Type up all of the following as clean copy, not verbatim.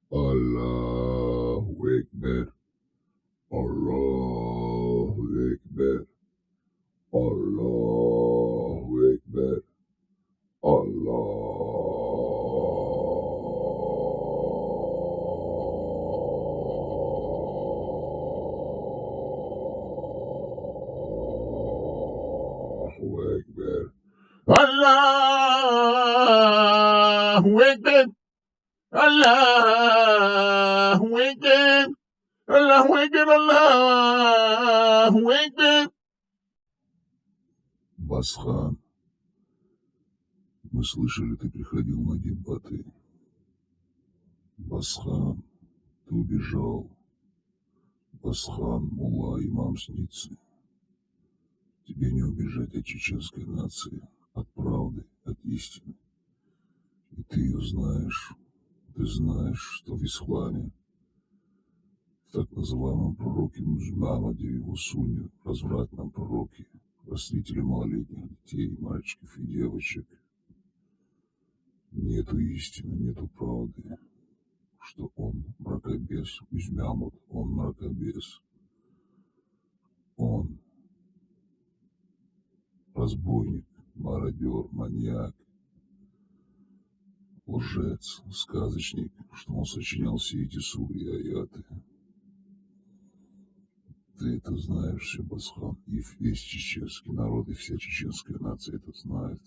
Allahu Ekber, Allahu Ekber, Allahu Ekber, Allahu Ekber, Allahu Ekber, Allahu Ekber, Allahu Ekber, Allahu Ekber. Басхан, мы слышали, ты приходил на дебаты. Басхан, ты убежал. Басхан, мулла, имам снится. Тебе не убежать от чеченской нации, от правды, от истины. И ты ее знаешь. Ты знаешь, что в исламе, в так называемом пророке Мухаммаде, его сунне, развратном пророке, растлителе малолетних детей, мальчиков и девочек, нету истины, нету правды, что он мракобес, Мухаммад, он мракобес, он разбойник, мародер, маньяк, лжец, сказочник, что он сочинял все эти суры и аяты. Ты это знаешь все, Басхан, и весь чеченский народ, и вся чеченская нация это знает.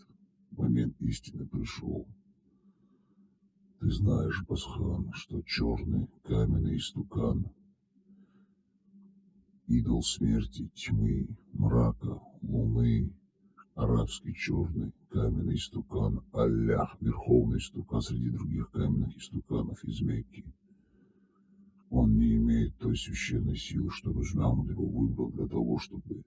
Момент истины пришел. Ты знаешь, Басхан, что черный каменный истукан, идол смерти, тьмы, мрака, луны, арабский черный каменный истукан, Аллах, верховный истукан среди других каменных истуканов из Мекки. Он не имеет той священной силы, что Мухаммад его выбрал для того, чтобы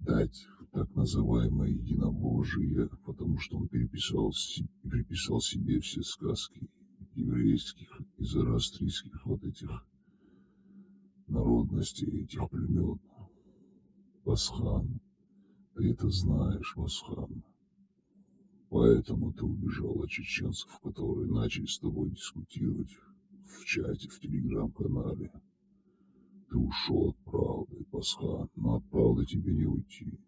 дать так называемое единобожие, потому что он приписал себе все сказки еврейских и зороастрийских вот этих народностей, этих племен. Басхан, ты это знаешь, Басхан. Поэтому ты убежал от чеченцев, которые начали с тобой дискутировать в чате, в телеграм-канале. Ты ушел от правды, Басхан, но от правды тебе не уйти.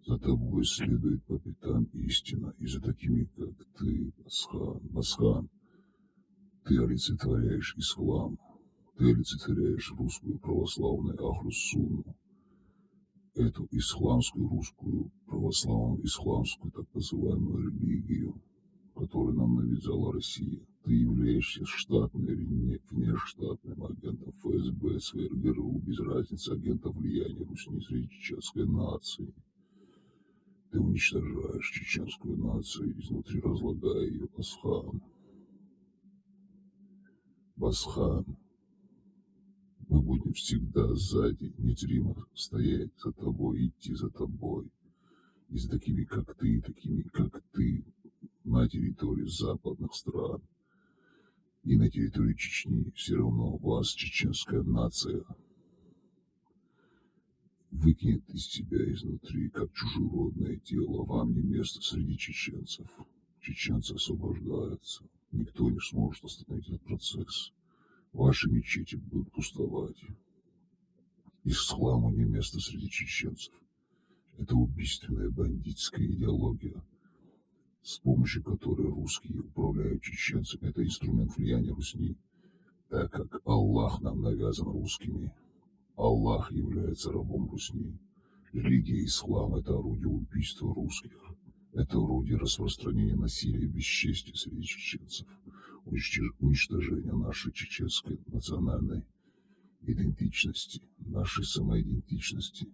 За тобой следует по пятам истина, и за такими, как ты, Басхан. Басхан, ты олицетворяешь ислам, ты олицетворяешь русскую православную Ахлус-Сунну, эту исламскую, русскую, православную, исламскую, так называемую религию, которую нам навязала Россия. Ты являешься штатным или внештатным агентом ФСБ, СВР, без разницы, агентом влияния Русни среди чеченской нации. Ты уничтожаешь чеченскую нацию, изнутри разлагая ее, Басхан. Басхан, мы будем всегда сзади, незримо стоять за тобой, идти за тобой. И за такими, как ты, на территории западных стран и на территории Чечни, все равно вас, чеченская нация, выкинет из себя изнутри, как чужеродное тело. Вам не место среди чеченцев. Чеченцы освобождаются. Никто не сможет остановить этот процесс. Ваши мечети будут пустовать. Исламу не место среди чеченцев. Это убийственная бандитская идеология, с помощью которой русские управляют чеченцами. Это инструмент влияния Русни, так как Аллах нам навязан русскими. Аллах является рабом Русни. Религия ислам – это орудие убийства русских. Это орудие распространения насилия и бесчестия среди чеченцев. Уничтожения нашей чеченской национальной идентичности, нашей самоидентичности.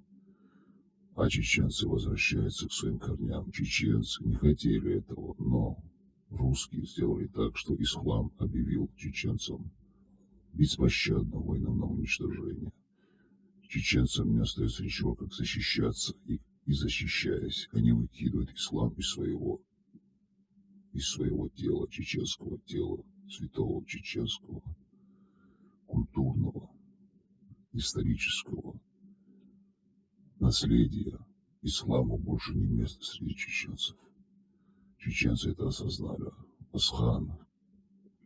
А чеченцы возвращаются к своим корням. Чеченцы не хотели этого, но русские сделали так, что ислам объявил чеченцам беспощадную войну на уничтожение. Чеченцам не остается ничего, как защищаться, и защищаясь, они выкидывают ислам из своего тела, чеченского тела, святого чеченского, культурного, исторического наследия. Исламу больше не место среди чеченцев. Чеченцы это осознали. Басхан,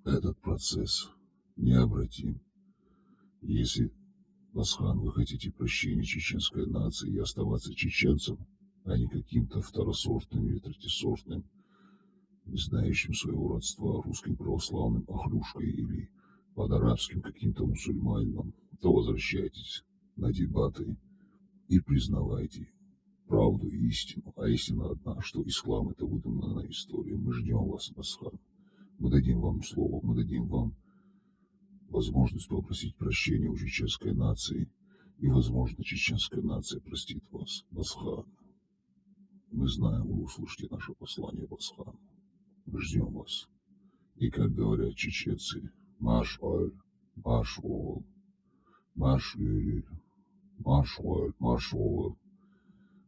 Этот процесс необратим. Если, Басхан, вы хотите прощения чеченской нации и оставаться чеченцем, а не каким-то второсортным или третисортным, не знающим своего родства русским православным охлюшкой или под арабским каким-то мусульманином, то возвращайтесь на дебаты и признавайте правду и истину. А истина одна, что ислам — это выдуманная история. Мы ждем вас, Басхан. Мы дадим вам слово, мы дадим вам возможность попросить прощения у чеченской нации, и, возможно, чеченская нация простит вас, Басхан. Мы знаем, вы услышите наше послание, Басхан. Мы ждем вас. И, как говорят чеченцы, Маш-Оль, Маш-Ол, Маш-Люль, Маш-Оль, Маш-Ол.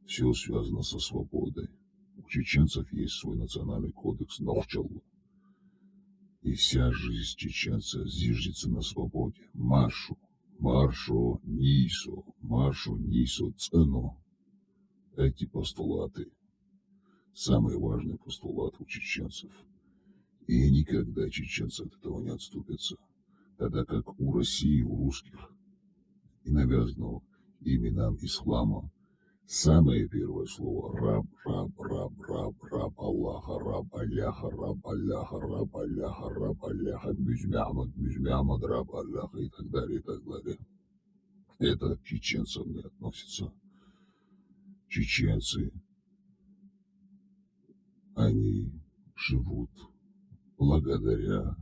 Все связано со свободой. У чеченцев есть свой национальный кодекс Нохчалла. И вся жизнь чеченца зиждется на свободе. Маршу, маршу, нисо, цену. Эти постулаты — самый важный постулат у чеченцев. И никогда чеченцы от этого не отступятся. Тогда как у России, у русских и навязанного именам ислама самое первое слово раб, Аллаха, раб Алляха, Мюзмямад, раб Алляха и так далее, и так далее. Это к чеченцам не относится. Чеченцы, они живут благодаря,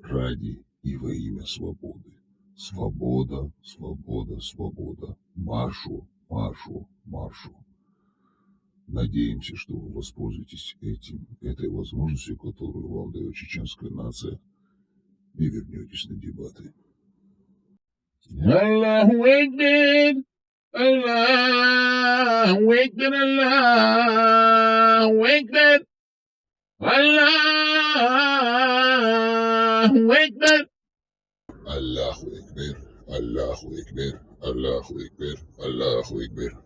ради и во имя свободы. Свобода, свобода, свобода. Маршу, маршу, маршу. Надеемся, что вы воспользуетесь этой возможностью, которую вам дает чеченская нация, и вернетесь на дебаты. Аллаху Акбар! Аллаху Акбар! Аллаху Акбар! Аллаху Акбар! Аллаху Акбар! Аллаху Акбар! Аллаху Акбар! Аллаху Акбар!